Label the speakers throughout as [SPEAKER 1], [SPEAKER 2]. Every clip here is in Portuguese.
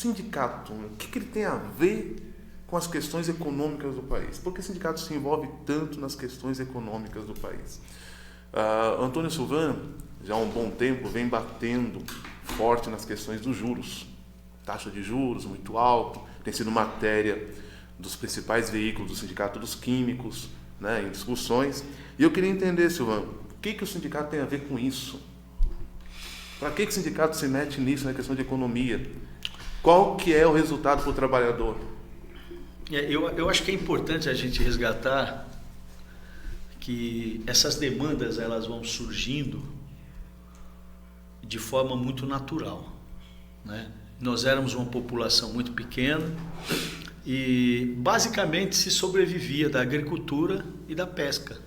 [SPEAKER 1] sindicato, o que ele tem a ver com as questões econômicas do país? Porque o sindicato se envolve tanto nas questões econômicas do país. Antônio Silvano, já há um bom tempo, vem batendo forte nas questões dos juros. Taxa de juros muito alto, tem sido matéria dos principais veículos do Sindicato dos Químicos, né, em discussões. E eu queria entender, Silvano, o que o sindicato tem a ver com isso? Para que o sindicato se mete nisso, na questão de economia? Qual que é o resultado para o trabalhador?
[SPEAKER 2] Eu acho que é importante a gente resgatar que essas demandas elas vão surgindo de forma muito natural, né? Nós éramos uma população muito pequena e basicamente se sobrevivia da agricultura e da pesca.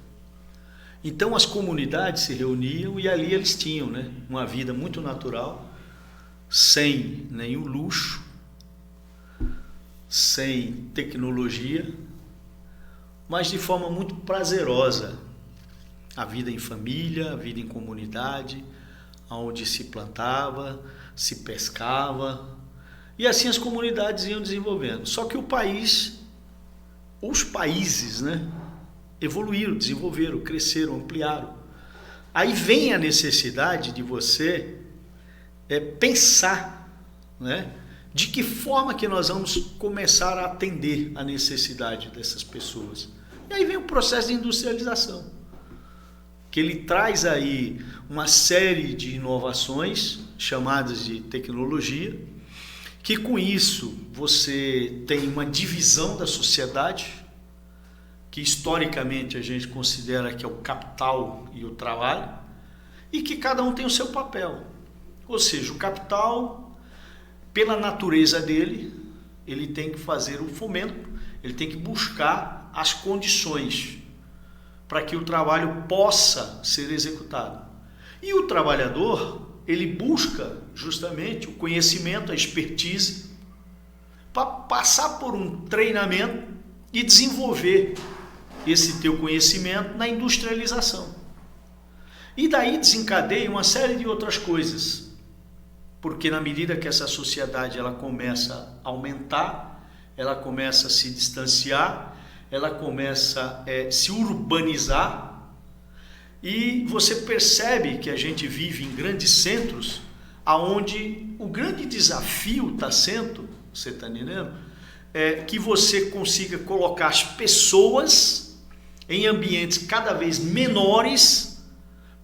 [SPEAKER 2] Então as comunidades se reuniam e ali eles tinham, né, uma vida muito natural, sem nenhum luxo, sem tecnologia, mas de forma muito prazerosa. A vida em família, a vida em comunidade, onde se plantava, se pescava, e assim as comunidades iam desenvolvendo. Só que os países, né, evoluíram, desenvolveram, cresceram, ampliaram. Aí vem a necessidade de você pensar, né, de que forma que nós vamos começar a atender a necessidade dessas pessoas. E aí vem o processo de industrialização, que ele traz aí uma série de inovações chamadas de tecnologia, que com isso você tem uma divisão da sociedade, que historicamente a gente considera que é o capital e o trabalho, e que cada um tem o seu papel. Ou seja, o capital, pela natureza dele, ele tem que fazer o fomento, ele tem que buscar as condições para que o trabalho possa ser executado. E o trabalhador, ele busca justamente o conhecimento, a expertise, para passar por um treinamento e desenvolver esse teu conhecimento na industrialização. E daí desencadeia uma série de outras coisas, porque na medida que essa sociedade ela começa a aumentar, ela começa a se distanciar, ela começa a se urbanizar, e você percebe que a gente vive em grandes centros, aonde o grande desafio está sendo, você está entendendo? Que você consiga colocar as pessoas em ambientes cada vez menores,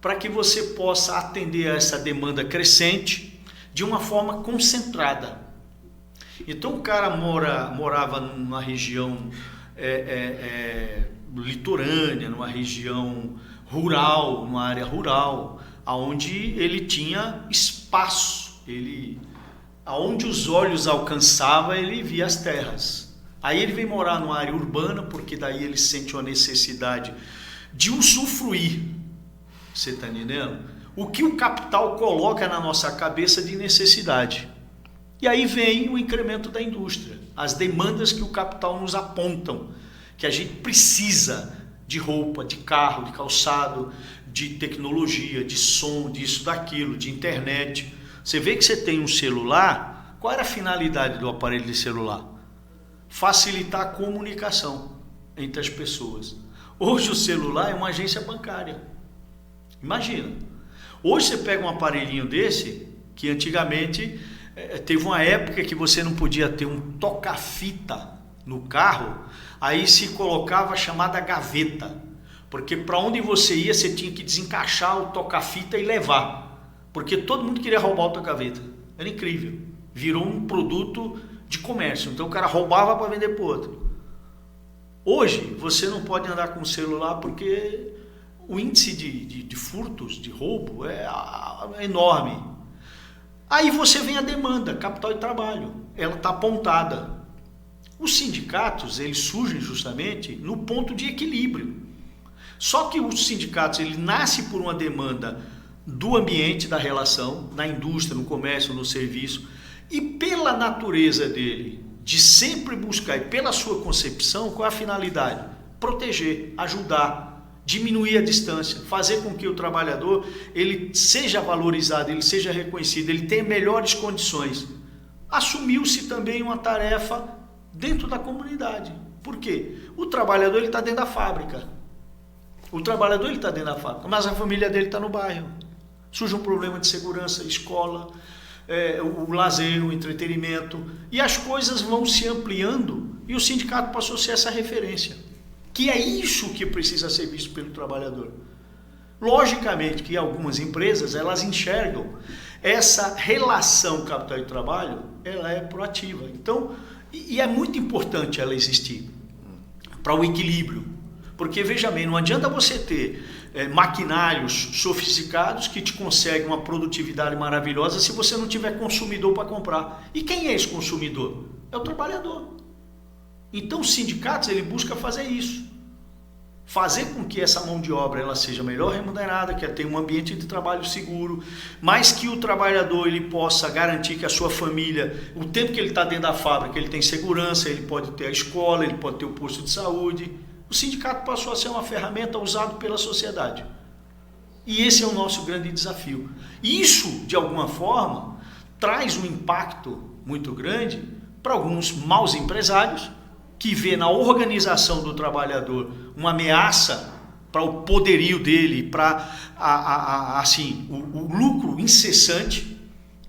[SPEAKER 2] para que você possa atender a essa demanda crescente de uma forma concentrada. Então o cara morava numa região litorânea, numa região rural, numa área rural, onde ele tinha espaço, aonde os olhos alcançavam, ele via as terras. Aí ele vem morar numa área urbana, porque daí ele sente uma necessidade de usufruir. Você está entendendo? O que o capital coloca na nossa cabeça de necessidade. E aí vem o incremento da indústria, as demandas que o capital nos apontam, que a gente precisa de roupa, de carro, de calçado, de tecnologia, de som, disso, daquilo, de internet. Você vê que você tem um celular, qual era a finalidade do aparelho de celular? Facilitar a comunicação entre as pessoas. Hoje o celular é uma agência bancária. Imagina. Hoje você pega um aparelhinho desse, que antigamente teve uma época que você não podia ter um toca-fita no carro, aí se colocava a chamada gaveta, porque para onde você ia, você tinha que desencaixar o toca-fita e levar, porque todo mundo queria roubar o toca-fita. Era incrível. Virou um produto de comércio, então o cara roubava para vender para o outro. Hoje você não pode andar com o celular porque o índice de furtos, de roubo é enorme. Aí você vem a demanda, capital e trabalho, ela está apontada. Os sindicatos, eles surgem justamente no ponto de equilíbrio. Só que os sindicatos, ele nasce por uma demanda do ambiente, da relação, na indústria, no comércio, no serviço, e pela natureza dele, de sempre buscar, e pela sua concepção, qual é a finalidade? Proteger, ajudar, diminuir a distância, fazer com que o trabalhador ele seja valorizado, ele seja reconhecido, ele tenha melhores condições assumiu-se também uma tarefa dentro da comunidade. Por quê? O trabalhador está dentro da fábrica. Mas a família dele está no bairro. Surge um problema de segurança, escola, o lazer, o entretenimento, e as coisas vão se ampliando, e o sindicato passou a ser essa referência, que é isso que precisa ser visto pelo trabalhador. Logicamente que algumas empresas, elas enxergam essa relação capital e trabalho, ela é proativa. Então, e é muito importante ela existir para o equilíbrio, porque veja bem, não adianta você ter maquinários sofisticados que te conseguem uma produtividade maravilhosa se você não tiver consumidor para comprar. E quem é esse consumidor? É o trabalhador. Então os sindicatos, ele busca fazer isso. Fazer com que essa mão de obra ela seja melhor remunerada, que tenha um ambiente de trabalho seguro, mas que o trabalhador ele possa garantir que a sua família, o tempo que ele está dentro da fábrica, ele tem segurança, ele pode ter a escola, ele pode ter o posto de saúde. O sindicato passou a ser uma ferramenta usada pela sociedade. E esse é o nosso grande desafio. Isso, de alguma forma, traz um impacto muito grande para alguns maus empresários que vê na organização do trabalhador uma ameaça para o poderio dele, para assim, o lucro incessante,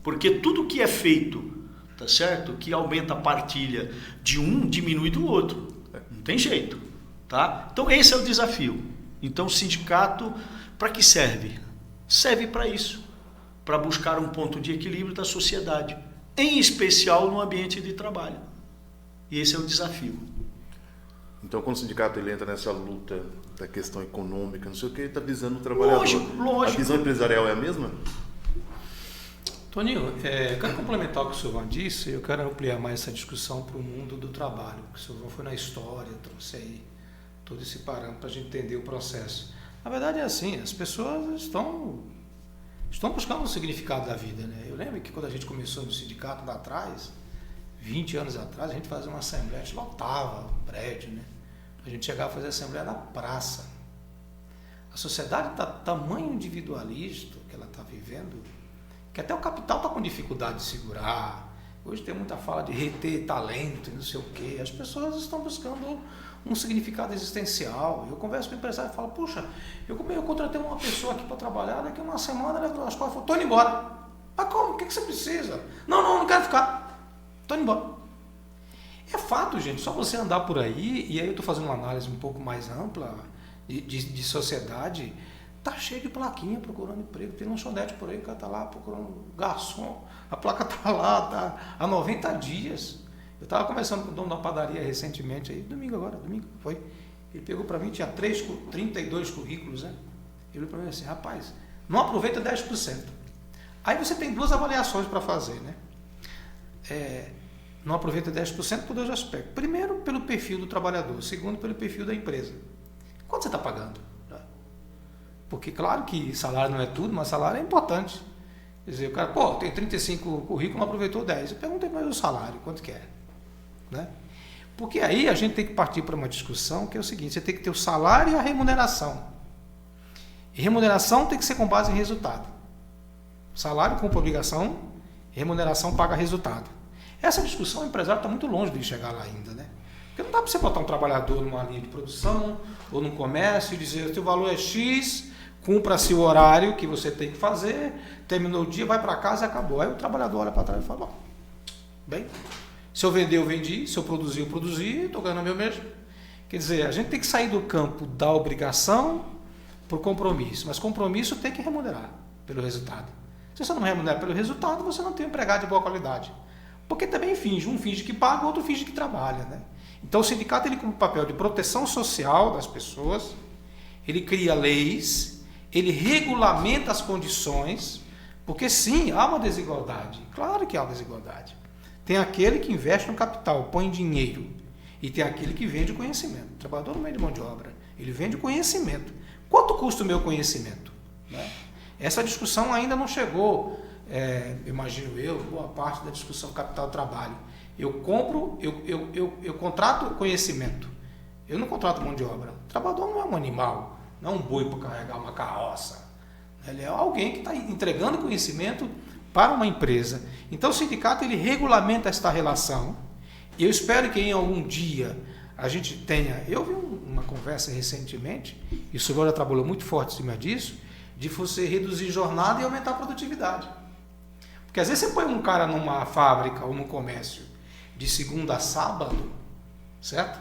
[SPEAKER 2] porque tudo que é feito, tá certo? Que aumenta a partilha de um, diminui do outro. Não tem jeito, tá? Então esse é o desafio. Então o sindicato, para que serve? Serve para isso, para buscar um ponto de equilíbrio da sociedade, em especial no ambiente de trabalho. E esse é o desafio.
[SPEAKER 1] Então, quando o sindicato ele entra nessa luta da questão econômica, não sei o que, ele está visando o trabalhador.
[SPEAKER 2] Lógico.
[SPEAKER 1] A visão empresarial é a mesma?
[SPEAKER 3] Toninho, eu quero complementar o que o Silvão disse, eu quero ampliar mais essa discussão para o mundo do trabalho. O Silvão foi na história, trouxe aí todo esse parâmetro para a gente entender o processo. Na verdade é assim, as pessoas estão buscando um significado da vida, né? Eu lembro que quando a gente começou no sindicato lá atrás, 20 anos atrás, a gente fazia uma assembleia, a gente lotava o prédio, né? A gente chegava a fazer assembleia na praça. A sociedade está tamanho individualista que ela está vivendo, que até o capital está com dificuldade de segurar. Hoje tem muita fala de reter talento e não sei o quê. As pessoas estão buscando um significado existencial. Eu converso com o empresário e falo, puxa, eu contratei uma pessoa aqui para trabalhar, daqui a uma semana ela as costas, estou indo embora. Mas como? O que você precisa? Não quero ficar. Estou indo embora. É fato, gente, só você andar por aí, e aí eu estou fazendo uma análise um pouco mais ampla de sociedade, tá cheio de plaquinha procurando emprego, tem lanchonete por aí, o cara está lá procurando garçom, a placa está lá, tá há 90 dias. Eu estava conversando com o dono da padaria recentemente, aí, domingo foi, ele pegou para mim, tinha 32 currículos, né? Ele falou para mim assim, rapaz, não aproveita 10%. Aí você tem duas avaliações para fazer, né? Não aproveita 10% por dois aspectos. Primeiro, pelo perfil do trabalhador. Segundo, pelo perfil da empresa. Quanto você está pagando? Porque, claro que salário não é tudo, mas salário é importante. Quer dizer, o cara, tem 35 currículos, não aproveitou 10. Eu perguntei mais o salário, quanto que é? Né? Porque aí a gente tem que partir para uma discussão que é o seguinte, você tem que ter o salário e a remuneração. E remuneração tem que ser com base em resultado. Salário cumpre obrigação, remuneração paga resultado. Essa discussão, o empresário está muito longe de chegar lá ainda, né? Porque não dá para você botar um trabalhador numa linha de produção ou num comércio e dizer, o seu valor é X, cumpra-se o horário que você tem que fazer, terminou o dia, vai para casa e acabou. Aí o trabalhador olha para trás e fala, bem, se eu vender, eu vendi, se eu produzi, estou ganhando o meu mesmo. Quer dizer, a gente tem que sair do campo da obrigação para o compromisso, mas compromisso tem que remunerar pelo resultado. Se você não remunera pelo resultado, você não tem um empregado de boa qualidade. Porque também um finge que paga, o outro finge que trabalha, né? Então o sindicato ele cumpre o papel de proteção social das pessoas, ele cria leis, ele regulamenta as condições, porque sim, há uma desigualdade, claro que há uma desigualdade. Tem aquele que investe no capital, põe dinheiro, e tem aquele que vende conhecimento. O trabalhador não vende mão de obra, ele vende conhecimento. Quanto custa o meu conhecimento? Né? Essa discussão ainda não chegou. Imagino eu, boa parte da discussão capital-trabalho. Eu compro, eu contrato conhecimento. Eu não contrato mão de obra. O trabalhador não é um animal, não é um boi para carregar uma carroça. Ele é alguém que está entregando conhecimento para uma empresa. Então o sindicato ele regulamenta esta relação. E eu espero que em algum dia a gente tenha... Eu vi uma conversa recentemente, e o senhor já trabalhou muito forte em cima disso, de você reduzir jornada e aumentar a produtividade. Porque às vezes você põe um cara numa fábrica ou num comércio de segunda a sábado, certo?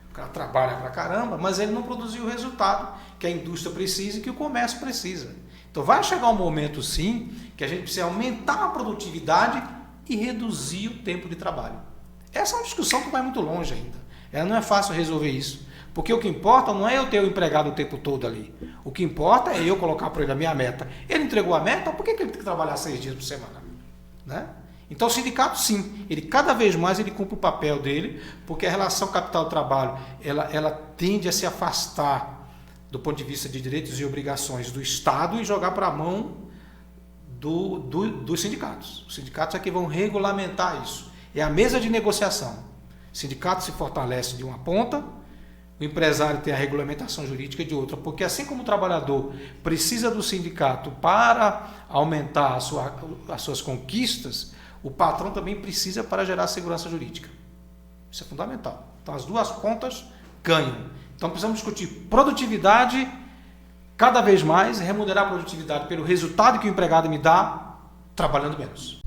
[SPEAKER 3] O cara trabalha pra caramba, mas ele não produziu o resultado que a indústria precisa e que o comércio precisa. Então vai chegar um momento sim que a gente precisa aumentar a produtividade e reduzir o tempo de trabalho. Essa é uma discussão que vai muito longe ainda. Ela não é fácil resolver isso. Porque o que importa não é eu ter o empregado o tempo todo ali. O que importa é eu colocar para ele a minha meta. Ele entregou a meta, por que ele tem que trabalhar 6 dias por semana? Né? Então o sindicato sim, ele cada vez mais ele cumpre o papel dele, porque a relação capital-trabalho ela tende a se afastar do ponto de vista de direitos e obrigações do Estado e jogar para a mão dos sindicatos. Os sindicatos é que vão regulamentar isso. É a mesa de negociação. O sindicato se fortalece de uma ponta, o empresário tem a regulamentação jurídica de outra, porque assim como o trabalhador precisa do sindicato para aumentar as suas conquistas, o patrão também precisa para gerar segurança jurídica. Isso é fundamental. Então as duas pontas ganham. Então precisamos discutir produtividade cada vez mais, remunerar a produtividade pelo resultado que o empregado me dá, trabalhando menos.